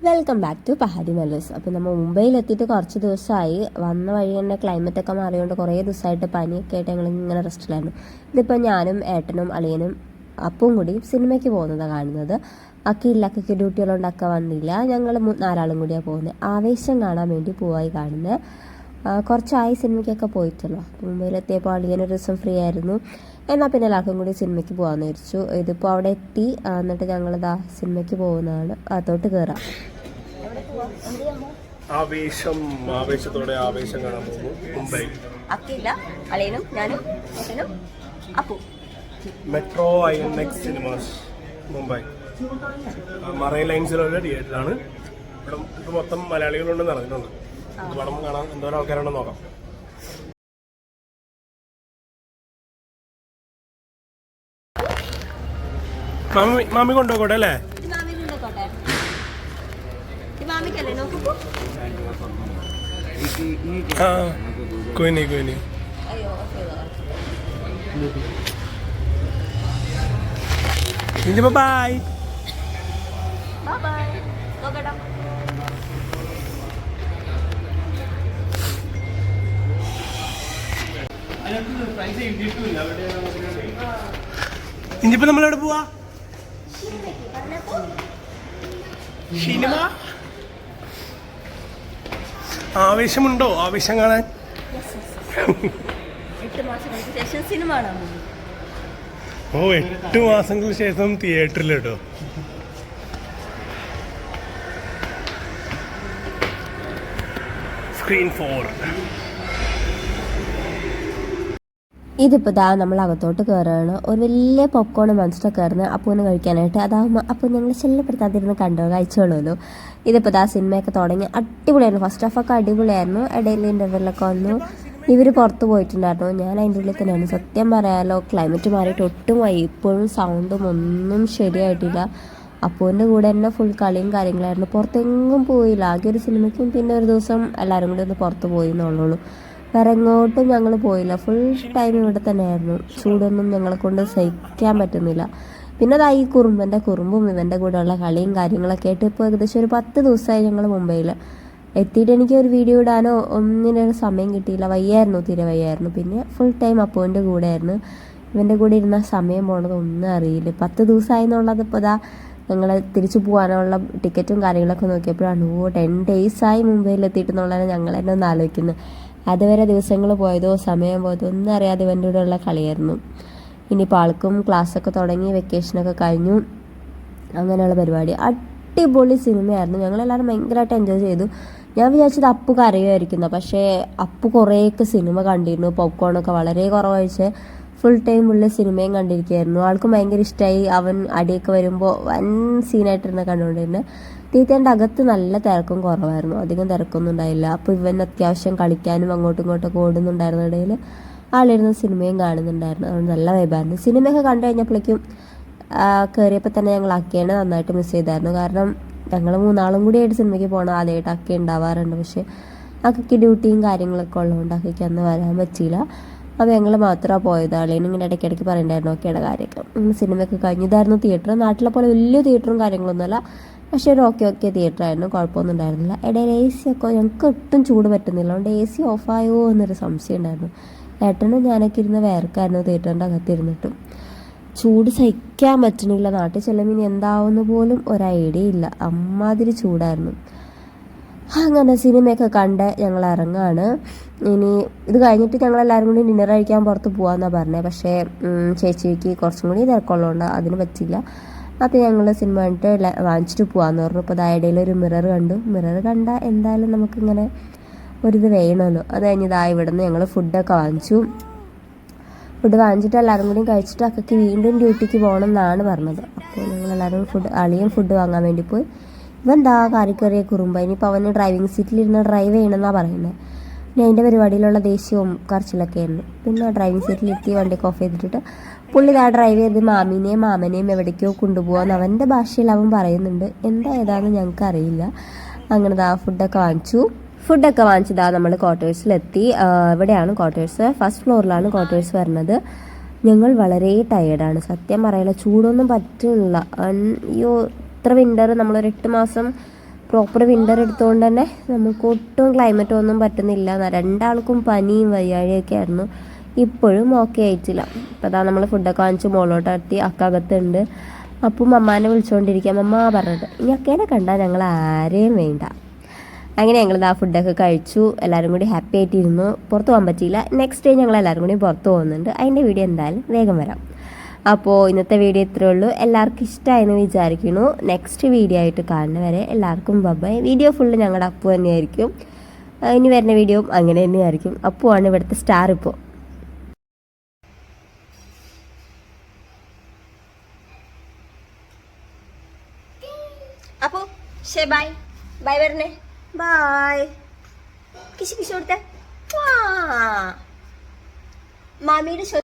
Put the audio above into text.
Welcome back to Pahari mellows. അപ്പോൾ നമ്മൾ മുംബൈയിലെത്തിയിട്ട് കുറച്ച് ദിവസമായി. വന്ന വഴി തന്നെ ക്ലൈമറ്റൊക്കെ മാറിയതുകൊണ്ട് കുറേ ദിവസമായിട്ട് പനിയൊക്കെ ആയിട്ട് ഞങ്ങൾ ഇങ്ങനെ റെസ്റ്റിലായിരുന്നു. ഇതിപ്പോൾ ഞാനും ഏട്ടനും അളിയനും അപ്പവും കൂടി സിനിമയ്ക്ക് പോകുന്നതാണ് കാണുന്നത്. അക്കിയില്ല, അക്കയ്ക്ക് ഡ്യൂട്ടികളുണ്ട്, അക്ക വന്നില്ല. ഞങ്ങൾ 4 ആളും കൂടിയാണ് പോകുന്നത്. ആവേശം കാണാൻ വേണ്ടി പോവായി കാണുന്നത്. കുറച്ചായി സിനിമയ്ക്കൊക്കെ പോയിട്ടുള്ളൂ. അപ്പോൾ മുംബൈയിലെത്തിയപ്പോൾ അളിയനൊരു ദിവസം ഫ്രീ ആയിരുന്നു. എന്നാൽ പിന്നെ എല്ലാവർക്കും കൂടി സിനിമയ്ക്ക് പോകാമെന്ന് വിചാരിച്ചു. ഇതിപ്പോൾ അവിടെ എത്തി. എന്നിട്ട് ഞങ്ങളിതാ സിനിമയ്ക്ക് പോകുന്നതാണ്. അതോട്ട് കയറാം. ആവേശത്തോടെ ആവേശം കാണാൻ പോകുന്നു മുംബൈ. അക്കില്ല, അളിയനും ഞാനും ഏട്ടനും Appu. Metro INX cinemas Mumbai marine ലൈൻസിലുള്ള തിയേറ്ററാണ്. ഇവിടെ മൊത്തം മലയാളികളുണ്ടെന്ന് അറിഞ്ഞിട്ടുണ്ട്. പടം കാണാൻ എന്തോരം ആൾക്കാരുണ്ടെന്ന് നോക്കാം. മാമി കൊണ്ടുപോകട്ടെ അല്ലേ? कोई नहीं बाय ഇനിയിപ്പോ നമ്മളെവിടെ പോവാ? സിനിമ ആവേശമുണ്ടോ? ആവേശം കാണാൻ 8 മാസങ്ങൾക്ക് ശേഷം സിനിമ കാണാൻ പോകുന്നു. 8 മാസങ്ങൾക്ക് ശേഷം തിയേറ്ററിൽ കേട്ടോ. സ്ക്രീൻ 4. ഇതിപ്പോൾ ദാ നമ്മൾ അകത്തോട്ട് കയറുകയാണ്. ഒരു വലിയ പോപ്കോൺ മനസ്സിലൊക്കെ കയറുന്നത് അപ്പൂന് കഴിക്കാനായിട്ട്. അതാകുമ്പോൾ അപ്പോൾ ഞങ്ങൾ ശല്യപ്പെടുത്താതിരുന്ന് കണ്ടോ കഴിച്ചോളൂല്ലോ. ഇതിപ്പോൾ ദാ സിനിമയൊക്കെ തുടങ്ങി. അടിപൊളിയായിരുന്നു. ഫസ്റ്റ് ഹാഫൊക്കെ അടിപൊളിയായിരുന്നു. ഇടയിൽ ഇൻ്റർവെല്ലൊക്കെ വന്നു. ഇവർ പുറത്ത് പോയിട്ടുണ്ടായിരുന്നു. ഞാൻ അതിൻ്റെ ഉള്ളിൽ തന്നെയാണ്. സത്യം പറയാമല്ലോ, ക്ലൈമറ്റ് മാറിയിട്ട് ഒട്ടുമായി. ഇപ്പോഴും സൗണ്ടും ഒന്നും ശരിയായിട്ടില്ല. അപ്പൂൻ്റെ കൂടെ തന്നെ ഫുൾ കളിയും കാര്യങ്ങളായിരുന്നു. പുറത്തെങ്ങും പോയില്ല. ആകെ ഒരു സിനിമയ്ക്കും പിന്നെ ഒരു ദിവസം എല്ലാവരും കൂടി ഒന്ന് പുറത്ത് പോയി എന്നുള്ളൂ. വേറെ എങ്ങോട്ടും ഞങ്ങൾ പോയില്ല. ഫുൾ ടൈം ഇവിടെ തന്നെയായിരുന്നു. ചൂടൊന്നും ഞങ്ങളെ കൊണ്ട് സഹിക്കാൻ പറ്റുന്നില്ല. പിന്നെ അതാ ഈ കുറുമ്പും ഇവൻ്റെ കൂടെയുള്ള കളിയും കാര്യങ്ങളൊക്കെ ആയിട്ട് ഇപ്പോൾ ഏകദേശം ഒരു 10 ദിവസമായി ഞങ്ങൾ മുംബൈയിൽ എത്തിയിട്ട്. എനിക്ക് ഒരു വീഡിയോ ഇടാനോ ഒന്നിനൊരു സമയം കിട്ടിയില്ല. തീരെ വയ്യായിരുന്നു. പിന്നെ ഫുൾ ടൈം അപ്പൂൻ്റെ കൂടെ ആയിരുന്നു. ഇവൻ്റെ കൂടെ ഇരുന്ന സമയം പോണത് ഒന്നും അറിയില്ല. 10 ദിവസമായി എന്നുള്ളത് ഇപ്പോൾ ഇതാ ഞങ്ങൾ തിരിച്ചു പോകാനുള്ള ടിക്കറ്റും കാര്യങ്ങളൊക്കെ നോക്കിയപ്പോഴാണ് 10 ഡേയ്സായി മുംബൈയിൽ എത്തിയിട്ടെന്നുള്ളതാണ് ഞങ്ങൾ തന്നെ ഒന്ന് ആലോചിക്കുന്നത്. അതുവരെ ദിവസങ്ങൾ പോയതോ സമയം പോയതോ ഒന്നും അറിയാതെ ഇവൻ്റെ കൂടെയുള്ള കളിയായിരുന്നു. ഇനിയിപ്പോൾ ആൾക്കും ക്ലാസ്സൊക്കെ തുടങ്ങി, വെക്കേഷനൊക്കെ കഴിഞ്ഞു. അങ്ങനെയുള്ള പരിപാടി. അടിപൊളി സിനിമയായിരുന്നു. ഞങ്ങളെല്ലാവരും ഭയങ്കരമായിട്ട് എൻജോയ് ചെയ്തു. ഞാൻ വിചാരിച്ചത് അപ്പു കരയുമായിരിക്കുന്നു. പക്ഷേ അപ്പു കുറേയൊക്കെ സിനിമ കണ്ടിരുന്നു. പോപ്കോണൊക്കെ വളരെ കുറവാഴ്ച ഫുൾ ടൈം ഉള്ള സിനിമയും കണ്ടിരിക്കുകയായിരുന്നു. ആൾക്കും ഭയങ്കര ഇഷ്ടമായി. അവൻ അടിയൊക്കെ വരുമ്പോൾ വൻ സീനായിട്ടിരുന്ന് കണ്ടുകൊണ്ടിരുന്നത്. തിയേറ്ററിൻ്റെ അകത്ത് നല്ല തിരക്കും കുറവായിരുന്നു. അധികം തിരക്കൊന്നും ഉണ്ടായില്ല. അപ്പോൾ ഇവൻ അത്യാവശ്യം കളിക്കാനും അങ്ങോട്ടും ഇങ്ങോട്ടൊക്കെ ഓടുന്നുണ്ടായിരുന്ന ഇടയിൽ ആളിരുന്ന് സിനിമയും കാണുന്നുണ്ടായിരുന്നു. അതുകൊണ്ട് നല്ല വൈബായിരുന്നു. സിനിമയൊക്കെ കണ്ടു കഴിഞ്ഞപ്പോഴേക്കും കയറിയപ്പോൾ തന്നെ ഞങ്ങൾ അക്കേനെ നന്നായിട്ട് മിസ് ചെയ്തായിരുന്നു. കാരണം ഞങ്ങൾ 3 ആളും കൂടി ആയിട്ട് സിനിമയ്ക്ക് പോകണം. ആദ്യമായിട്ട് അക്ക ഉണ്ടാവാറുണ്ട്. പക്ഷേ അക്കയ്ക്ക് ഡ്യൂട്ടിയും കാര്യങ്ങളൊക്കെ ഉള്ളതുകൊണ്ട് അക്കയ്ക്ക് അന്ന് വരാൻ പറ്റിയില്ല. അപ്പോൾ ഞങ്ങൾ മാത്രമാണ് പോയത്. ആളേനും ഇങ്ങനെ ഇടയ്ക്കിടയ്ക്ക് പറയണ്ടായിരുന്നു ഒക്കെയുടെ കാര്യമൊക്കെ. സിനിമയൊക്കെ കഴിഞ്ഞതായിരുന്നു. തിയേറ്റർ നാട്ടിലെ പോലെ വലിയ തിയേറ്ററും കാര്യങ്ങളൊന്നുമല്ല. പക്ഷേ ഒരു ഓക്കെ തിയേറ്ററായിരുന്നു. കുഴപ്പമൊന്നും ഉണ്ടായിരുന്നില്ല. ഇടയിൽ AC ഒക്കെ ഞങ്ങൾക്ക് ഒട്ടും ചൂട് പറ്റുന്നില്ല. അതുകൊണ്ട് AC ഓഫായോ എന്നൊരു സംശയം ഉണ്ടായിരുന്നു. ഏട്ടനും ഞാനൊക്കെ ഇരുന്ന് വേർക്കായിരുന്നു തിയേറ്ററിൻ്റെ അകത്തിരുന്നിട്ടും. ചൂട് സഹിക്കാൻ പറ്റണില്ല. നാട്ടിൽ ചെല്ലുമ്പോൾ ഇനി എന്താവുന്ന പോലും ഒരു ഐഡിയ ഇല്ല. അമ്മാതിരി ചൂടായിരുന്നു. അങ്ങനെ സിനിമയൊക്കെ കണ്ട് ഞങ്ങൾ ഇറങ്ങാണ്. ഇനി ഇത് കഴിഞ്ഞിട്ട് ഞങ്ങളെല്ലാവരും കൂടി ഡിന്നർ കഴിക്കാൻ പുറത്ത് പോകാമെന്നാണ് പറഞ്ഞത്. പക്ഷേ ചേച്ചിക്ക് കുറച്ചും കൂടി തിരക്കുള്ളതുകൊണ്ട് അതിന് പറ്റില്ല. അപ്പോൾ ഞങ്ങൾ സിനിമ കണ്ടിട്ട് വാങ്ങിച്ചിട്ട് പോകാമെന്ന് പറഞ്ഞു. അപ്പോൾ ഇടയിൽ ഒരു മിറർ കണ്ടു. മിറർ കണ്ടാൽ എന്തായാലും നമുക്കിങ്ങനെ ഒരിത് വേണമല്ലോ. അത് കഴിഞ്ഞ് ഇവിടെ നിന്ന് ഞങ്ങൾ ഫുഡൊക്കെ വാങ്ങിച്ചു. ഫുഡ് വാങ്ങിച്ചിട്ട് എല്ലാവരും കൂടി കഴിച്ചിട്ട് അക്കയ്ക്ക് വീണ്ടും ഡ്യൂട്ടിക്ക് പോകണം എന്നാണ് പറഞ്ഞത്. അപ്പോൾ ഞങ്ങളെല്ലാവരും അളിയൻ ഫുഡ് വാങ്ങാൻ വേണ്ടി പോയി. ഇവെന്താ കറിക്കറിയ കുറുമ്പ. ഇനിയിപ്പോൾ അവന് ഡ്രൈവിംഗ് സീറ്റിലിരുന്ന് ഡ്രൈവ് ചെയ്യണമെന്നാണ് പറയുന്നത്. പിന്നെ അതിൻ്റെ പരിപാടിയിലുള്ള ദേഷ്യവും കറച്ചിലൊക്കെ ആയിരുന്നു. പിന്നെ ഡ്രൈവിംഗ് സീറ്റിലിരുത്തി വണ്ടിയൊക്കെ ഓഫ് ചെയ്തിട്ട് പുള്ളി ഡ്രൈവ് ചെയ്ത് മാമനെയും എവിടേക്കോ കൊണ്ടുപോകാമെന്ന് അവൻ്റെ ഭാഷയിൽ അവൻ പറയുന്നുണ്ട്. എന്താ ഏതാണെന്ന് ഞങ്ങൾക്ക് അറിയില്ല. അങ്ങനെ ഫുഡൊക്കെ വാങ്ങിച്ചതാ നമ്മൾ ക്വാർട്ടേഴ്സിലെത്തി. ഇവിടെയാണ് ക്വാർട്ടേഴ്സ്. ഫസ്റ്റ് ഫ്ലോറിലാണ് ക്വാർട്ടേഴ്സ് വരുന്നത്. ഞങ്ങൾ വളരെ ടയേർഡാണ്, സത്യം പറയില്ല. ചൂടൊന്നും പറ്റുന്നില്ല. അയ്യോ, ഇത്ര വിൻ്റർ നമ്മളൊരു 8 മാസം പ്രോപ്പർ വിൻ്റർ എടുത്തുകൊണ്ട് തന്നെ നമുക്ക് ഒട്ടും ക്ലൈമറ്റ് ഒന്നും പറ്റുന്നില്ല. രണ്ടാൾക്കും പനിയും വയ്യാഴിയൊക്കെ ആയിരുന്നു. ഇപ്പോഴും ഓക്കെ ആയിട്ടില്ല. അപ്പോൾ അതാ നമ്മൾ ഫുഡൊക്കെ വാങ്ങിച്ച് മുകളിലോട്ടെത്തി. അക്കകത്തുണ്ട്. അപ്പം അമ്മാനെ വിളിച്ചുകൊണ്ടിരിക്കുക. അമ്മ പറഞ്ഞിട്ട് ഇനി അക്കേനെ കണ്ടാൽ ഞങ്ങൾ ആരെയും വേണ്ട. അങ്ങനെ ഞങ്ങൾ ആ ഫുഡൊക്കെ കഴിച്ചു. എല്ലാവരും കൂടി ഹാപ്പി ആയിട്ടിരുന്നു. പുറത്ത് പോകാൻ പറ്റിയില്ല. നെക്സ്റ്റ് ഡേ ഞങ്ങൾ എല്ലാവരും കൂടി പുറത്ത് പോകുന്നുണ്ട്. അതിൻ്റെ വീഡിയോ എന്തായാലും വേഗം വരാം. അപ്പോൾ ഇന്നത്തെ വീഡിയോ ഇത്രയേ ഉള്ളൂ. എല്ലാവർക്കും ഇഷ്ടമായെന്ന് വിചാരിക്കുന്നു. നെക്സ്റ്റ് വീഡിയോ ആയിട്ട് കാണുന്നവരെ എല്ലാവർക്കും ബൈ. വീഡിയോ ഫുള്ള് ഞങ്ങളുടെ അപ്പു തന്നെയായിരിക്കും. ഇനി വരുന്ന വീഡിയോയും അങ്ങനെ തന്നെയായിരിക്കും. അപ്പുവാണ് ഇവിടുത്തെ സ്റ്റാർ ഇപ്പോൾ. അപ്പോൾ ശരി ബൈ ബൈ വരണേ. ബൈ കിശി കിശി കൊടുത്തേ മാമിയുടെ